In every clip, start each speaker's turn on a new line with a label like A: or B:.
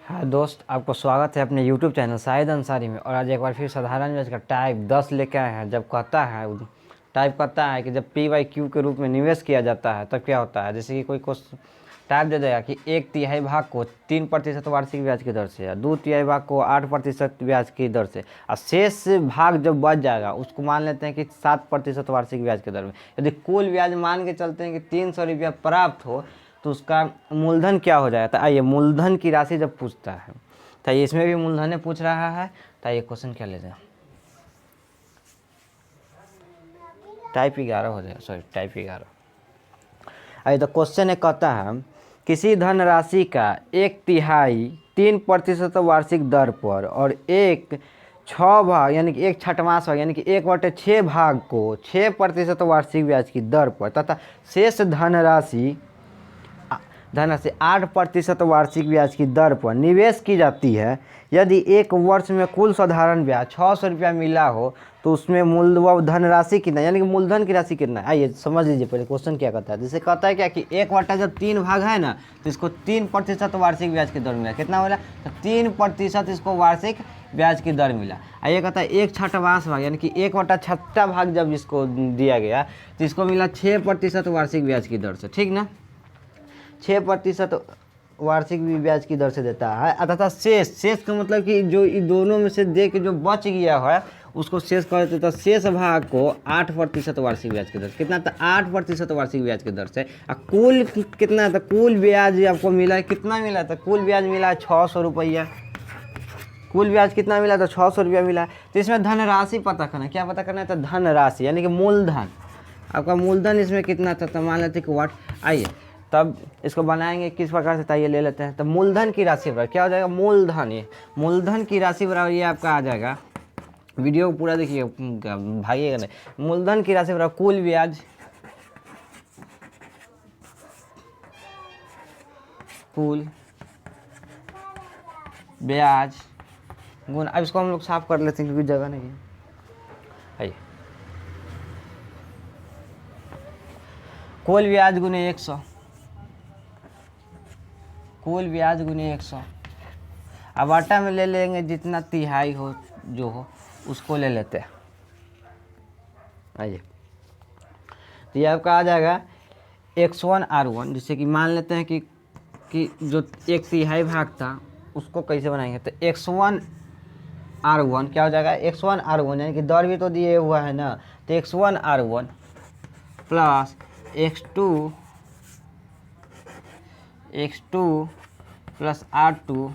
A: हाँ दोस्त, आपको स्वागत है अपने YouTube चैनल शाहिद अंसारी में। और आज एक बार फिर साधारण व्याज का टाइप 10 लेके आए हैं। जब कहता है टाइप करता है कि जब PYQ के रूप में निवेश किया जाता है तब क्या होता है। जैसे कि कोई टाइप दे देगा कि 1/3 भाग को 3% वार्षिक ब्याज की दर से या 2/3 भाग को 8% ब्याज की दर से, और शेष भाग जब बच जाएगा उसको मान लेते हैं कि 7% वार्षिक ब्याज की दर में। यदि कुल ब्याज मान के चलते हैं कि 300 रुपया प्राप्त हो तो उसका मूलधन क्या हो जाएगा। तो आइए मूलधन की राशि जब पूछता है तो इसमें भी मूलधन पूछ रहा है। तो ये क्वेश्चन क्या ले जाए, टाइप 11 हो जाएगा, सॉरी टाइप 11। आइए तो क्वेश्चन है, कहता है किसी धनराशि का 1/3 3% वार्षिक दर पर और 1/6 भाग यानी कि 1/6 भाग यानी कि 1/6 भाग को 6% वार्षिक ब्याज की दर पर तथा शेष धनराशि 8% वार्षिक ब्याज की दर पर निवेश की जाती है। यदि एक वर्ष में कुल साधारण ब्याज 600 रुपया मिला हो तो उसमें धनराशि कितना यानी कि मूलधन की राशि कितना है। आइए समझ लीजिए पहले क्वेश्चन क्या कहता है। जैसे कहता है क्या कि 1/3 जब 3 भाग है ना तो इसको 3% वार्षिक ब्याज की दर मिला। कितना मिला? तो 3% इसको वार्षिक ब्याज की दर मिला। आइए कहता है 1/6 भाग यानी कि 1/6 भाग जब इसको दिया गया तो इसको मिला 6% वार्षिक ब्याज की दर से। ठीक ना, 6% वार्षिक ब्याज की दर से देता है। तथा शेष का मतलब कि जो इन दोनों में से दे के जो बच गया है उसको शेष कर देता है। शेष भाग को 8% वार्षिक ब्याज की दर से। कितना था? 8% वार्षिक ब्याज की दर से। और कुल कितना था? कुल ब्याज आपको मिला है, कितना मिला था? कुल ब्याज मिला है 600 रुपया। कुल ब्याज कितना मिला था? 600 रुपया मिला। तो इसमें धनराशि पता करना, क्या पता करना था? धनराशि यानी कि मूलधन। आपका मूलधन इसमें कितना था? तो मान लेते कि वाट। आइए तब इसको बनाएंगे किस प्रकार से, ताइए ले लेते हैं। तो मूलधन की राशि बराबर क्या हो जाएगा? मूलधन। ये मूलधन की राशि बराबर ये आपका आ जाएगा, वीडियो को पूरा देखिए, भागिएगा नहीं। मूलधन की राशि बराबर कुल ब्याज गुण, अब इसको हम लोग साफ कर लेते हैं क्योंकि जगह नहीं है। आइए कुल ब्याज गुने 100, कुल ब्याज गुने 100। अब आटा में ले लेंगे जितना तिहाई हो जो हो उसको ले लेते हैं। आइए तो ये आपका आ जाएगा X1R1। जैसे कि मान लेते हैं कि जो 1/3 भाग था उसको कैसे बनाएंगे। तो X1R1 क्या हो जाएगा? X1R1 यानी कि दर भी तो दिए हुआ है ना। तो X1R1 plus X2 plus R2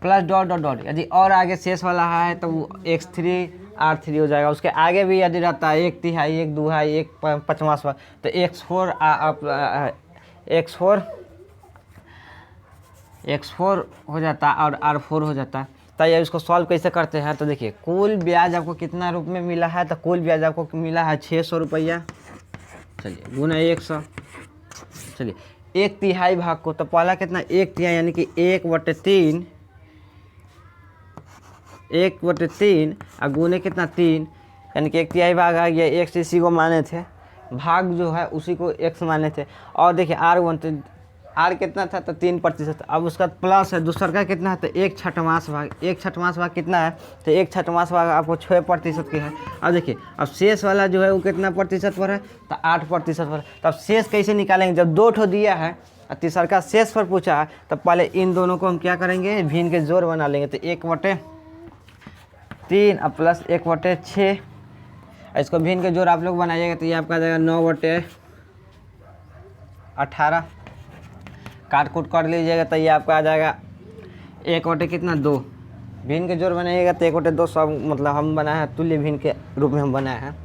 A: plus dot dot dot. यदि और आगे शेष वाला है तो वो X3R3 हो जाएगा। उसके आगे भी यदि रहता है 1/3 1/2 1/5 तो X4 हो जाता और R4 हो जाता। तो ये इसको सॉल्व कैसे करते हैं। तो देखिए कुल ब्याज आपको कितना रुप में मिला है। तो कुल ब्याज आपको मिला है 600 रुपया। चलिए गुना 100। चलिए 1/3 भाग को तो पहला कितना? 1/3 यानी कि 1/3 और गुने कितना? 3 यानी कि 1/3 भाग आ गया। x इसी को माने थे, भाग जो है उसी को x माने थे। और देखिए R1 तो R कितना था? तो 3%। अब उसका प्लस है दूसरा का कितना है? तो 1/6 भाग। 1/6 भाग कितना है? तो 1/6 भाग आपको 6% की है। अब देखिए अब शेष वाला जो है वो कितना प्रतिशत पर है? तो 8% पर। तब शेष कैसे निकालेंगे? जब 2 ठो दिया है और तीसरा का शेष पर पूछा है तब पहले इन दोनों को हम क्या करेंगे? भिन्न के जोड़ बना लेंगे। तो 1/3 और प्लस 1/6। इसको भिन्न के जोड़ आप लोग बनाइएगा तो ये आपका आ जाएगा 9/18। काट कूट कर लीजिएगा तो ये आपका आ जाएगा 1/2 कितना? 2। भिन्न के जोड़ बनाइएगा तो 1/2 सब मतलब हम बनाए हैं तुल्य भिन्न के रूप में हम बनाए हैं।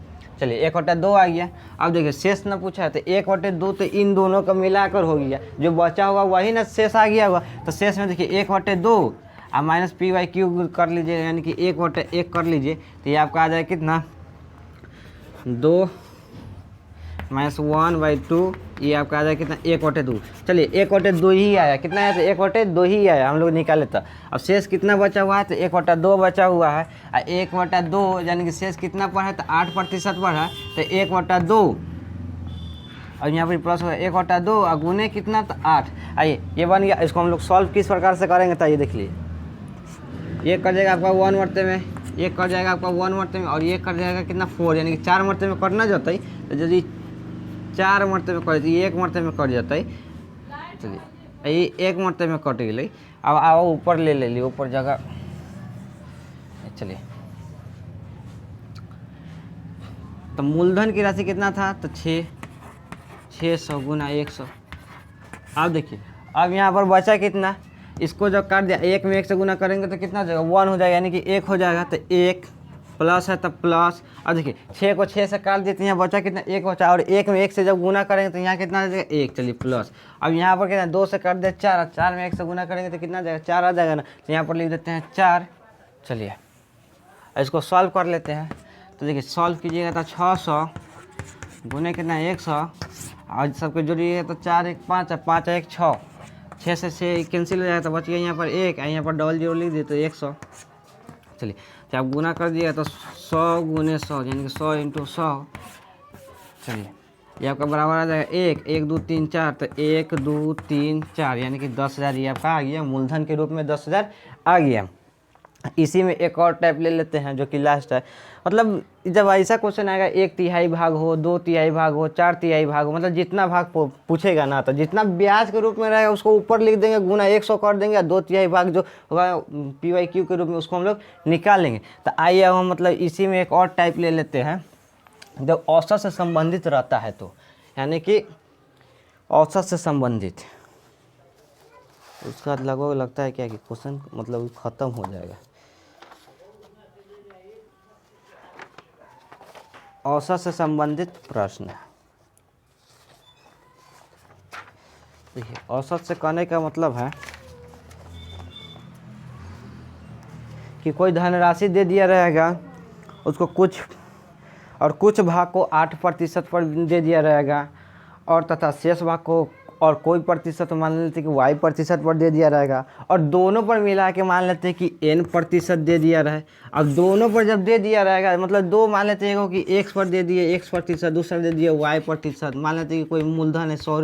A: चलिए 1/2 आ गया। अब देखिए शेष ना पूछा है तो 1/2 तो इन दोनों का मिलाकर हो गया। जो बचा होगा वही ना शेष आ गया होगा। तो शेष में देखिए 1/2 और माइनस PYQ कर लीजिए यानी कि 1/1 कर लीजिए तो ये आपका आ जाएगा कितना? 2 माइनस 1/2। ये आपका आ जाएगा कितना? 1/2। चलिए 1/2 ही आया। कितना आया? तो 1/2 ही आया, हम लोग निकाले था। अब शेष कितना बचा हुआ है? तो 1/2 बचा हुआ है। और 1/2 यानी कि शेष कितना पर है? तो 8% पर है। तो 1/2 और यहाँ पर प्लस होगा 1 बटा 2 और गुने कितना तो 8। आइए ये बन गया। इसको हम लोग सॉल्व किस प्रकार से करेंगे तो ये देख लीजिए। ये कट जाएगा आपका 1 मरते में, ये कट जाएगा आपका 1 मरते में, और ये कट जाएगा कितना 4, यानी कि 4 मरते में कटना जाता है। तो यदि 4 मरते में कट जाती 1 मरते में कट जाता है। चलिए ये 1 मरते में कट गई। अब आओ ऊपर ले ली, ऊपर जगह। चलिए तो मूलधन की राशि कितना था तो 600 गुना 100। अब देखिए अब यहाँ पर बचा कितना, इसको जब काट दिया 1 में 1 से गुना करेंगे तो कितना हो जाएगा 1 हो जाएगा, यानी कि 1 हो जाएगा। तो 1 प्लस है तो प्लस। अब देखिए 6 को 6 से काट देते हैं, यहाँ बचा कितना 1 बचा, और 1 में 1 से जब गुना करेंगे तो यहाँ कितना आ जाएगा 1। चलिए प्लस। अब यहाँ पर कितना 2 से काट दिया 4, 4 में 1 से गुना करेंगे तो कितना आ जाएगा 4 आ जाएगा ना। तो यहाँ पर लिख देते हैं 4। चलिए इसको सॉल्व कर लेते हैं। तो देखिए सॉल्व कीजिएगा तो 600 गुने कितना 100, और सबके जोड़िएगा तो 4 1 5 और 5 1 6, 6 से 6 कैंसिल हो जाएगा तो बच गया यहाँ पर 1, यहाँ पर डबल जीरो लिख दिए तो 100। चलिए तो आप गुना कर दिएगा तो 100 गुने 100 यानी कि 100 × 100। चलिए ये आपका बराबर आ जाएगा 1 1 2 3 4, तो 1 2 3 4 यानी कि 10,000 ये आपका आ गया, मूलधन के रूप में 10,000 आ गया। इसी में एक और टाइप ले लेते हैं जो कि लास्ट है। मतलब जब ऐसा क्वेश्चन आएगा 1/3 भाग हो, 2/3 भाग हो, 4/3 भाग हो, मतलब जितना भाग पूछेगा ना, तो जितना ब्याज के रूप में रहेगा उसको ऊपर लिख देंगे, गुना 100 कर देंगे, 2/3 भाग जो होगा PYQ के रूप में उसको हम लोग निकाल लेंगे। तो आइए अब हम मतलब इसी में एक और टाइप ले लेते हैं जब औसत से संबंधित रहता है, तो यानी कि औसत से संबंधित, उसका लगभग लगता है क्या कि क्वेश्चन मतलब ख़त्म हो जाएगा। औसत से संबंधित प्रश्न। देखिए औसत से कहने का मतलब है कि कोई धनराशि दे दिया रहेगा, उसको कुछ भाग को 8% पर दे दिया रहेगा, और तथा शेष भाग को और कोई प्रतिशत मान लेते हैं कि Y% पर दे दिया रहेगा, और दोनों पर मिला के मान लेते हैं कि N% दे दिया रहे। अब दोनों पर जब दे दिया रहेगा मतलब दो मान लेते हैं कि X पर दे दिए X%, दूसरा दे दिए Y%। मान लेते हैं कि कोई मूलधन है 100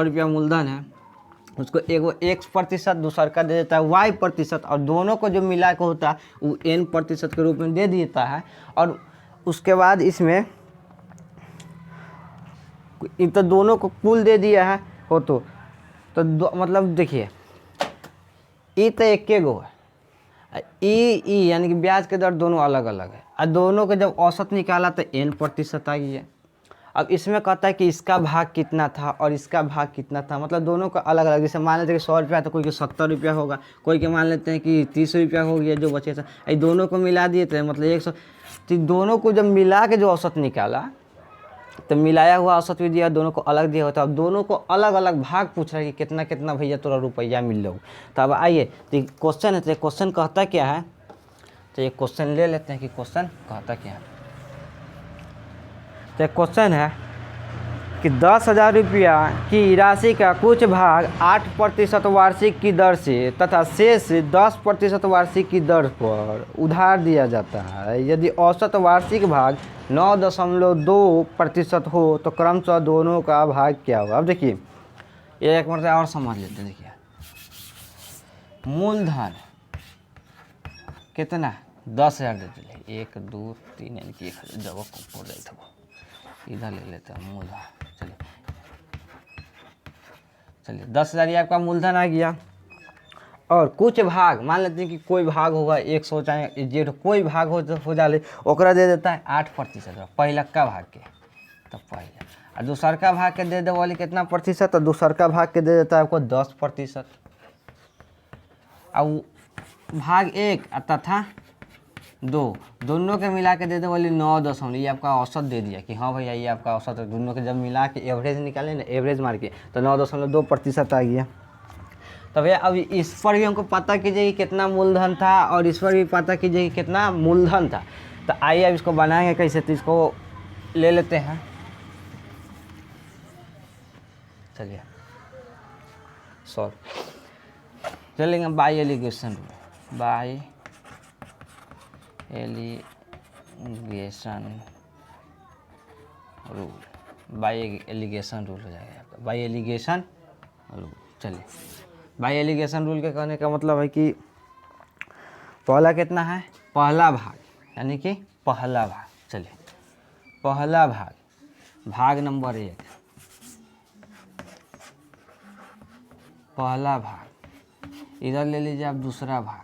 A: रुपया मूलधन है, उसको एगो X%, दूसरा का दे देता है Y%, और दोनों को जो मिला के होता है वो N% के रूप में दे देता है। और उसके बाद इसमें तो दोनों को कुल दे दिया है हो, तो मतलब देखिए ई तो एक गो है, ई यानी कि ब्याज के दर दोनों अलग अलग है, और दोनों के जब औसत निकाला तो N% आ गया। अब इसमें कहता है कि इसका भाग कितना था और इसका भाग कितना था, मतलब दोनों का अलग अलग। जैसे मान लेते हैं कि 100 रुपया तो कोई के 70 रुपया होगा, कोई के मान लेते हैं कि 30 रुपया हो गया जो बचे था, ये दोनों को मिला दिए थे मतलब 100। तो दोनों को जब मिला के जो औसत निकाला तो मिलाया हुआ औसत भी दिया, दोनों को अलग दिया होता है। अब दोनों को अलग अलग भाग पूछ रहा है कि कितना कितना भैया तोरा रुपया मिल लो। तो अब आइए तो क्वेश्चन है, तो क्वेश्चन कहता क्या है, तो ये क्वेश्चन ले लेते हैं कि क्वेश्चन कहता क्या है। तो क्वेश्चन है कि 10,000 रुपया की राशि का कुछ भाग 8% वार्षिक की दर से तथा शेष 10% वार्षिक की दर पर उधार दिया जाता है। यदि औसत वार्षिक भाग 9.2% हो तो क्रमशः दोनों का भाग क्या होगा। अब देखिए ये एक बार और समझ लेते हैं। देखिए मूलधन कितना 10,000 दे दिए, 1 2 3 यानी कि 1,000 जगह को पड़ जाए था, इधर ले लेते हैं मूलधन। चलिए 10,000 ये आपका मूलधन आ गया, और कुछ भाग मान लेते हैं कि कोई भाग होगा 100 चाहे जेड कोई भाग हो जाए ओकरा दे देता है 8%, पहलका भाग के तो पहले, और दूसरका भाग के दे दे वाली कितना प्रतिशत, तो दूसरका भाग के दे देता है आपको 10%। अब भाग 1 तथा 2 दोनों के मिला के दे दे वाली 9 ये आपका औसत दे दिया कि हाँ भैया ये आपका औसत है। दोनों के जब मिला के एवरेज निकाले ना, एवरेज मार के, तो 9.2% आ गया। तो भैया अब इस पर भी हमको पता कीजिए कि कितना मूलधन था, और इस पर भी पता कीजिए कि कितना मूलधन था। तो आइए अब इसको बनाएंगे कैसे, तो इसको ले लेते हैं। चलिए चलेंगे by alligation rule. By alligation rule हो जाएगा आपका, बाई एलिगेशन रूल। चलिए, बाई एलिगेशन रूल के कहने का मतलब है कि पहला कितना है, पहला भाग, यानी कि पहला भाग। चलिए, पहला भाग, भाग नंबर 1, पहला भाग। इधर ले लीजिए आप दूसरा भाग।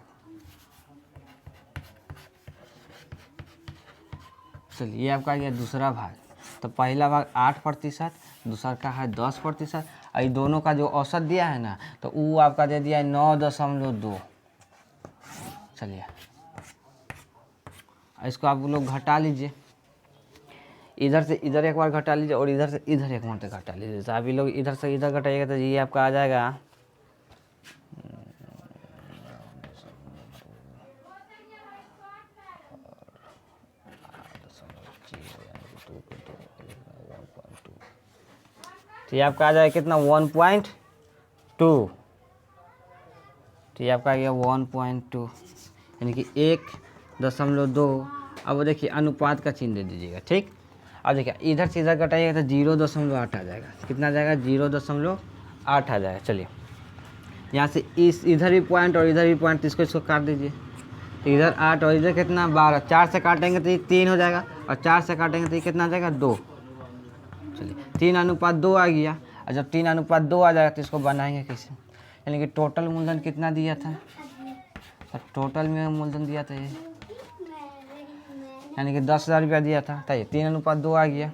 A: चलिए, ये आपका गया दूसरा भाग। तो पहला भाग 8%, दूसरा का है 10%, और दोनों का जो औसत दिया है ना, तो वो आपका दे दिया है 9.2। चलिए, इसको आप लोग घटा लीजिए, इधर से इधर एक बार घटा लीजिए और इधर से इधर एक बार घटा लीजिए। तो अभी लोग इधर से इधर घटाइएगा तो ये आपका आ जाएगा 1.2। तो ये आपका आ जाएगा कितना, 1.2। तो ये आपका आ गया 1.2, यानी कि 1.2। अब देखिए अनुपात का चिन्ह दे दीजिएगा, ठीक। अब देखिए इधर से इधर घटाइएगा तो 0.8 आ जाएगा। कितना आ जाएगा, 0.8 आ जाएगा। चलिए, यहाँ से इस इधर भी पॉइंट और इधर भी पॉइंट, इसको काट दीजिए। तो इधर 8 और इधर कितना 12, 4 से काटेंगे तो ये 3 हो जाएगा, और 4 से काटेंगे तो ये कितना आ जाएगा, 2। चलिए, 3:2 आ गया। और जब 3:2 आ जाएगा तो इसको बनाएंगे कैसे, यानी कि टोटल मूलधन कितना दिया था, तो टोटल में मूलधन दिया था ये, यानी कि 10,000 रुपया दिया था। तो ये 3:2 आ गया।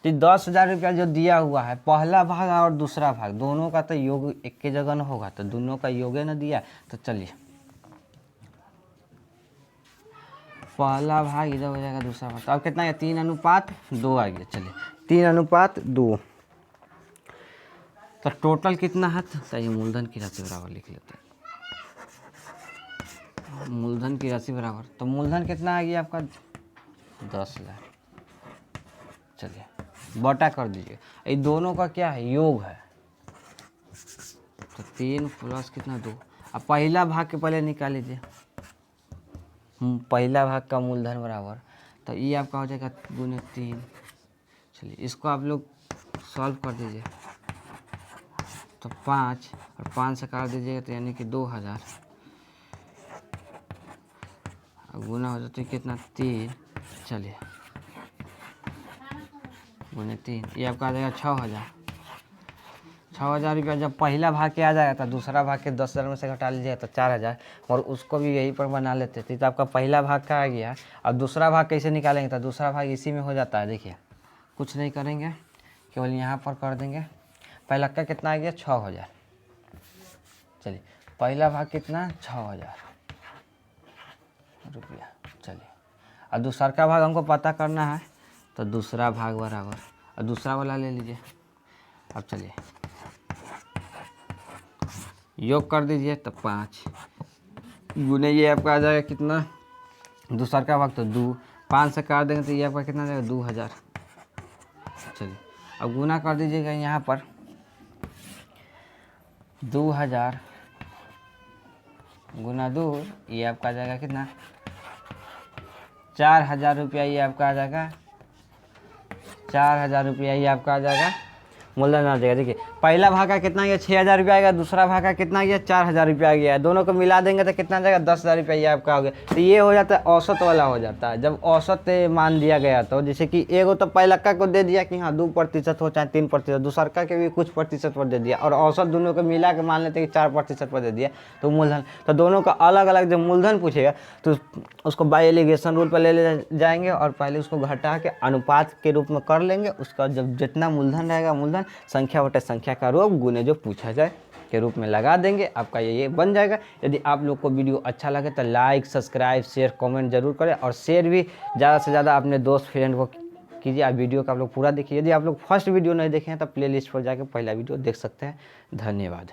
A: तो 10,000 रुपया जो दिया हुआ है, पहला भाग और दूसरा भाग दोनों का तो योग एक के जगह न होगा, तो दोनों का योग न दिया। तो चलिए, पहला भाग इधर हो जाएगा, दूसरा भाग। तो अब कितना है, 3:2 आ गया। चलिए, 3:2। तो टोटल कितना है, तो ये मूलधन की राशि बराबर लिख लेते हैं। मूलधन की राशि बराबर, तो मूलधन कितना आ गया आपका, 10,000। चलिए, बटा कर दीजिए। ये दोनों का क्या है, योग है। तो 3 प्लस कितना, 2। अब पहला भाग के पहले निकाल लीजिए, पहला भाग का मूलधन बराबर, तो ये आपका हो जाएगा गुने 3। चलिए, इसको आप लोग सॉल्व कर दीजिए। तो 5 और 5 से काट दीजिएगा तो यानी कि 2,000, गुना हो जाता है कितना, 3। चलिए, गुने 3, ये आपका आ जाएगा 6,000। 6,000 रुपया जब पहला भाग के आ जाएगा तो दूसरा भाग के 10,000 में से घटा लीजिएगा तो 4,000, और उसको भी यहीं पर बना लेते थे। तो आपका पहला भाग का आ गया। और दूसरा भाग कैसे निकालेंगे, तो दूसरा भाग इसी में हो जाता है। देखिए, कुछ नहीं करेंगे, केवल यहाँ पर कर देंगे। पहला का कितना आ गया, 6,000। चलिए, पहला भाग कितना, 6,000 रुपया। चलिए, और दूसरा का भाग हमको पता करना है, तो दूसरा भाग बराबर, और दूसरा वाला ले लीजिए। अब चलिए, योग कर दीजिए। तो 5 गुने ये आपका आ जाएगा कितना, दूसरा का भाग तो 2, 5 से काट देंगे तो ये आपका कितना आ जाएगा, 2,000। चलिए, अब गुना कर दीजिएगा यहाँ पर, 2,000 गुना 2, ये आपका आ जाएगा कितना, 4,000 रुपया। ये आपका आ जाएगा 4,000 रुपया, ये आपका आ जाएगा मूलधन आ जाएगा। देखिए, पहला भाग का कितना गया, 6,000 रुपया आएगा, दूसरा भाग का कितना गया, 4,000 रुपया आ गया। दोनों को मिला देंगे तो कितना आ जाएगा, 10,000 रुपया। ये आपका हो गया। तो ये हो जाता है औसत वाला हो जाता है, जब औसत मान दिया गया। तो जैसे कि एगो तो पहलक्का को दे दिया कि हाँ 2% हो चाहे 3%, दूसरका के भी कुछ प्रतिशत पर दे दिया, और औसत दोनों को मिला के मान लेते हैं कि 4% पर दे दिया, तो मूलधन। तो दोनों का अलग अलग जब मूलधन पूछेगा तो उसको बाई एलिगेशन रूल पर ले जाएंगे, और पहले उसको घटा के अनुपात के रूप में कर लेंगे। उसका जब जितना मूलधन रहेगा, मूलधन संख्या बटे संख्या का रूप गुने जो पूछा जाए के रूप में लगा देंगे। आपका ये बन जाएगा। यदि आप लोग को वीडियो अच्छा लगे तो लाइक, सब्सक्राइब, शेयर, कमेंट जरूर करें, और शेयर भी ज़्यादा से ज़्यादा अपने दोस्त फ्रेंड को कीजिए। आप वीडियो का आप लोग पूरा देखिए। यदि आप लोग फर्स्ट वीडियो नहीं देखे हैं तो प्लेलिस्ट पर जाकर पहला वीडियो देख सकते हैं। धन्यवाद।